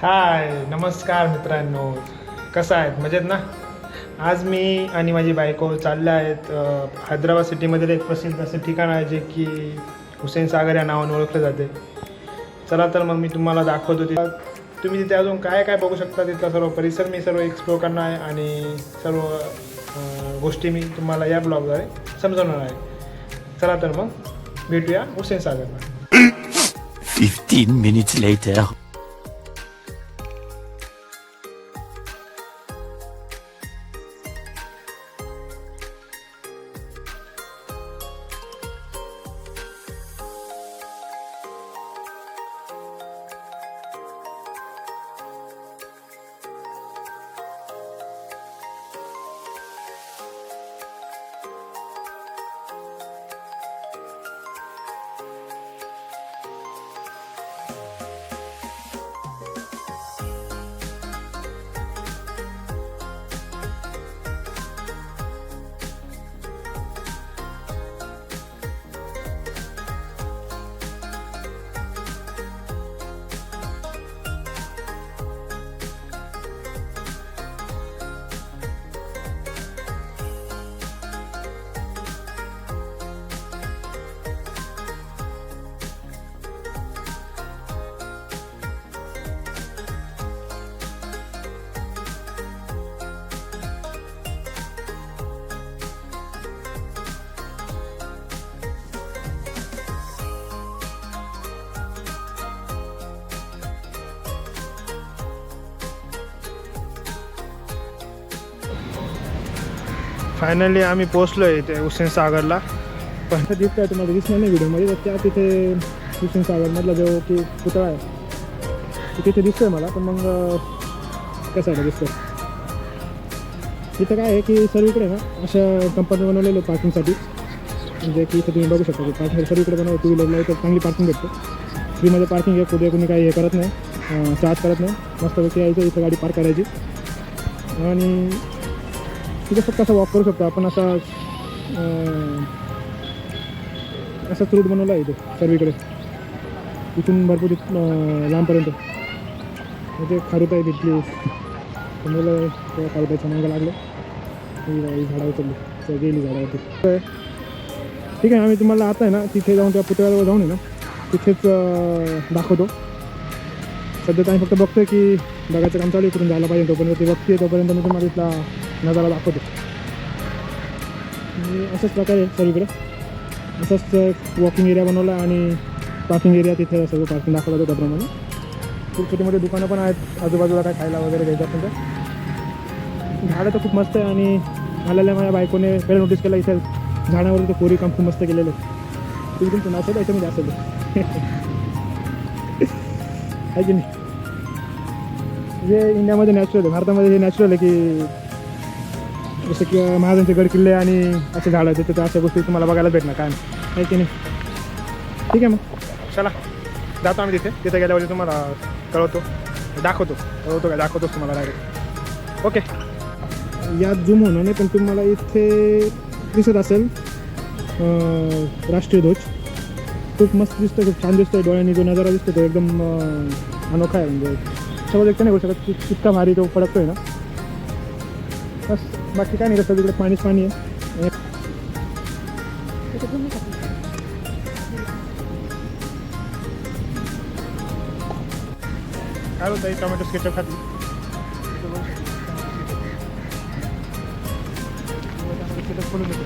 हाय नमस्कार मित्रांनो, कसं आहेत मजेत ना. आज मी आणि माझी बायको चालले आहेत हैदराबाद सिटीमधील एक प्रसिद्ध असं ठिकाण आहे जे की हुसेन सागर या नावाने ओळखले जाते. चला तर मग मी तुम्हाला दाखवतो. तुम्ही तिथे अजून काय काय बघू शकता. तिथला सर्व परिसर मी सर्व एक्सप्लोर करणार आहे आणि सर्व गोष्टी मी तुम्हाला या ब्लॉगद्वारे समजवणार आहे. चला तर मग भेटूया हुसेन सागरला. 15 minutes later. फायनली आम्ही पोचलो आहे इथे हुसेन सागरला. पण दिसतंय तुम्हाला दिसणार नाही व्हिडिओमध्ये, तर त्या तिथे हुसेन सागरमधला जो की पुतळा आहे तो तिथे दिसतोय मला. पण मग कसं आहे दिसतोय तिथं काय आहे की सर्वीकडे ना अशा कंपाऊंड बनवलेलं पार्किंगसाठी, म्हणजे की इथे तुम्ही बघू शकता की पार्किंग सर्वीकडे बनवलं. टू व्हीलरला इथं चांगली पार्किंग भेटते. फ्रीमध्ये पार्किंग आहे. कुठे काही हे करत नाही, चार्ज करत नाही. मस्तपैकी यायचं इथं गाडी पार्क करायची आणि तिथे फक्त असं वॉक करू शकतो आपण. असाच रूट बनवला आहे इथे सर्वीकडे, इथून भरपूर लांबपर्यंत. म्हणजे खारुता आहे तिथली मुलं तेव्हा खारुताच्या मागं लागलं, ही झाडं उचलली तर गेली झाडावरती. ठीक आहे, आम्ही तुम्हाला आता आहे ना तिथे जाऊन त्या पुतळ्यावर जाऊन आहे ना तिथेच दाखवतो. सध्या तर आम्ही फक्त बघतोय की बघायचं काम चालू करून जायला पाहिजे. तोपर्यंत ते बघते तोपर्यंत मी तुम्हाला तिथला नजारा दाखवतो. अशाच प्रकारे सर्वीकडे असंच वॉकिंग एरिया बनवला आणि पार्किंग एरिया तिथे सगळं पार्किंग दाखवलं होतं. त्याप्रमाणे खूप छोटी मोठी दुकानं पण आहेत आजूबाजूला, काय खायला वगैरे घ्यायचं असेल तर. झाडं तर खूप मस्त आहे आणि आलेल्या माझ्या बायकोने पहिला नोटीस केला इथे झाडावरती ते कोरी काम खूप मस्त केलेलं आहे. तुम्ही तुमचं नाचत याच्यामध्ये असेल आहे की नाही. जे इंडियामध्ये नॅचरल आहे, भारतामध्ये हे नॅचरल आहे की जसं की महाराजांचे गड किल्ले आणि असे झाडं तिथे तर अशा गोष्टी तुम्हाला बघायला भेटणार काय आहे की नाही. ठीक आहे, मग चला जातो आम्ही तिथे गेल्यावर तुम्हाला दाखवतोच तुम्हाला डायरेक्ट. ओके, यात झूम होणार नाही पण तुम्हाला इथे दिसत असेल राष्ट्रीय ध्वज. खूप मस्त दिसतं, खूप छान दिसतं. डोळ्यांनी जो नजारा दिसतो तो एकदम अनोखा आहे. म्हणजे सगळं एकटं नाही बोलू शकत की इतका भारी तो फडकतोय ना. बस बाकी काय नाही, तसं तिकडे पाणी आहे. काय होतं टोमॅटो स्केचअप खाती खोलून देतो.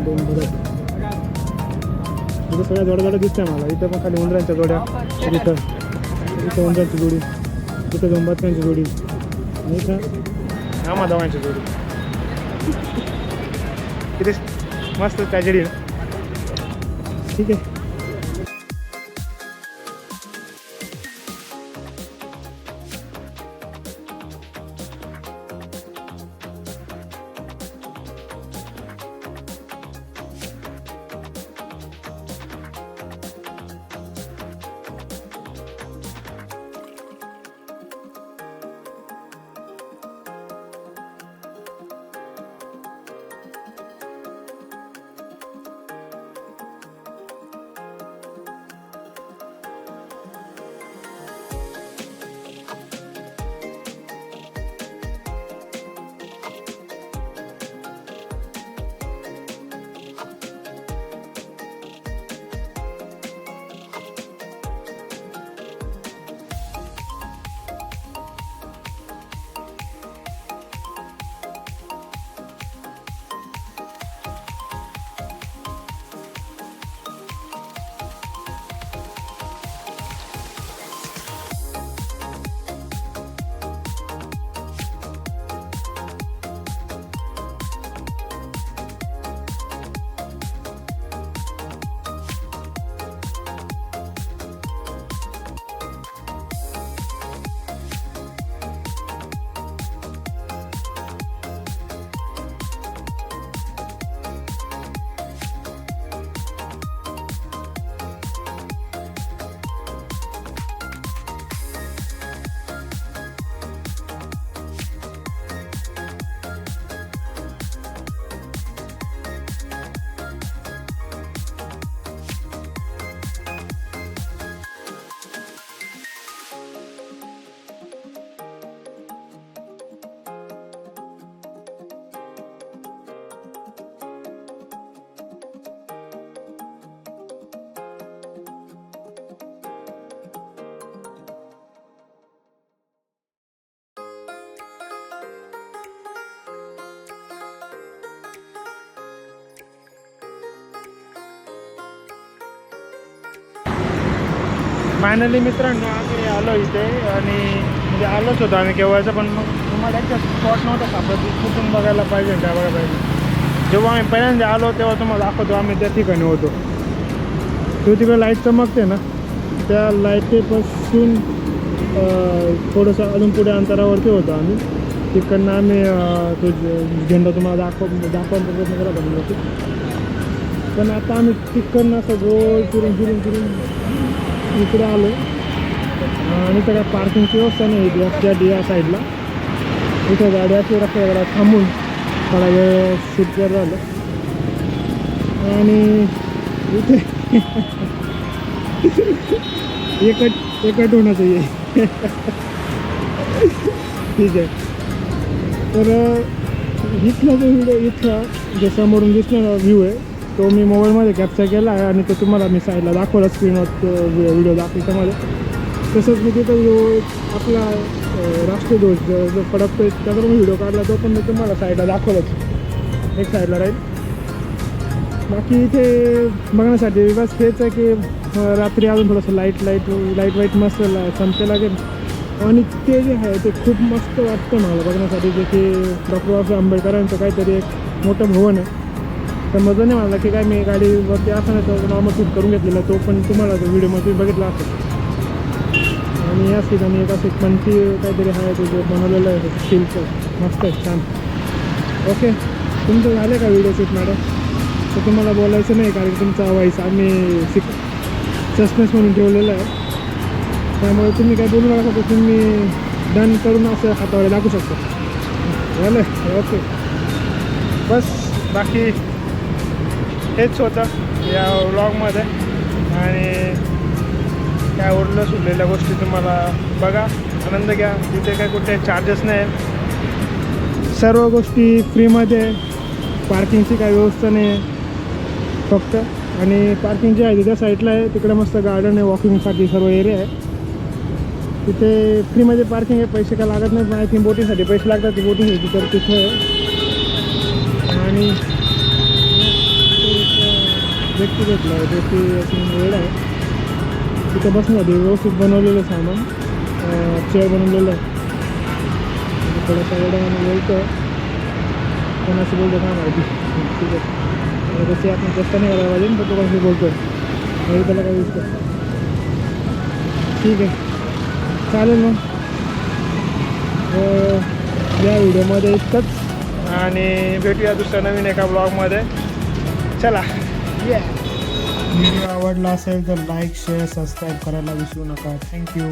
दोन बघत इथं सगळ्या जोड्या दिसतंय मला. इथं पण खाली उंदरांच्या जोड्या, इथं उंदरांची जोडी, इथं झोंबात्यांची जोडी आणि इथं आम्हा दोघांची जोडी. किती मस्त ट्रॅजेडी आहे. ठीक आहे. फायनली मित्रांनो आम्ही आलो इथे आणि म्हणजे आलोच होतो आम्ही केव्हाचं, पण मग तुम्हाला एकदा स्पॉट नव्हता सापडत, कुठून बघायला पाहिजे काय बघायला पाहिजे. जेव्हा आम्ही पहिल्यांदा आलो तेव्हा तुम्हाला दाखवतो आम्ही त्या ठिकाणी होतो. तो तिकडे लाईट चमकते ना, त्या लाईटीपासून थोडंसं अजून पुढे अंतरावरती होतो आम्ही. तिकडनं आम्ही तो झेंडा तुम्हाला दाखवायचा प्रयत्न करत होतो. पण आता आम्ही तिकडनं असं गोल फिरून इकडे आलो आणि त्या पार्किंगची व्यवस्था नाही या साईडला. इथं गाडी अशी रस्त्याकडे थांबून थोडा वेळ शूट करत झालं आणि इथे एकट होणं चाहिए. ठीक आहे. तर इथला जो व्हिडिओ इथला जे समोरून दिसणारा व्ह्यू आहे तो मी मोबाईलमध्ये कॅप्चर केला आहे आणि तो तुम्हाला मी साईडला दाखवला स्क्रीनवर व्हिडिओ दाखवल्यामध्ये. तसंच मी तिथं जो आपला राष्ट्रध्वज जो फडकतो त्याचा पण व्हिडिओ काढला, तो पण मी तुम्हाला साईडला दाखवलाच, एक साईडला राहील. बाकी इथे बघण्यासाठी बस हेच आहे की रात्री अजून थोडंसं लाईट मस्त संपते लागेल. आणि ते जे आहे ते खूप मस्त वाटतं मला बघण्यासाठी, जे की डॉक्टर बाबासाहेब आंबेडकरांचं काहीतरी एक मोठं भवन आहे. तर मजा नाही मला की काय मी गाडीवरती असं तर नॉर्मल शूट करून घेतलेला, तो पण तुम्हाला व्हिडिओमध्ये बघितला असेल. आणि याच ठिकाणी एक अशी पंची काहीतरी आहे ते जे बनवलेलं आहे स्टीलचं, मस्त आहे, छान. ओके, तुमचं झालं का व्हिडिओ शूट मॅडम? तर तुम्हाला बोलायचं नाही कारण तुमचा व्हॉइस आम्ही सस्पेन्स म्हणून ठेवलेलं आहे, त्यामुळे तुम्ही काय बोलू नका. तर तुम्ही डन करून असं हातावर दाखवू शकता. झालं? ओके, बस बाकी हेच होतं या व्लॉगमध्ये. आणि काय उरलं सुटलेल्या गोष्टी तुम्हाला बघा, आनंद घ्या. तिथे काय कुठे चार्जेस नाही, सर्व गोष्टी फ्रीमध्ये. पार्किंगची काय व्यवस्था नाही आहे फक्त. आणि पार्किंग जे आहे त्या साईडला आहे, तिकडे मस्त गार्डन आहे, वॉकिंगसाठी सर्व एरिया आहे. तिथे फ्रीमध्ये पार्किंग आहे, पैसे काय लागत नाही. पण आय थिंक बोटिंगसाठी पैसे लागतात, ती बोटिंग होती तर तिथे. आणि व्यक्ती भेटला आहे जो की अशी वेळ आहे तिथे बसण्यासाठी व्यवस्थित बनवलेलं सामान चेअर बनवलेलं आहे म्हणजे थोडासा वेळा आणि बोलतो कोणाशी बोलतो काय माहिती ठीक आहे तशी आपण जास्त नाही करायला पाहिजे पण तो कोणाशी बोलतो आहे त्याला काही विषय ठीक आहे चालेल मग या व्हिडिओमध्ये इतकंच आणि भेटूया दुसऱ्या नवीन एका ब्लॉगमध्ये चला व्हिडिओ आवडला असेल तर लाईक शेअर सबस्क्राईब करायला विसरू नका थँक्यू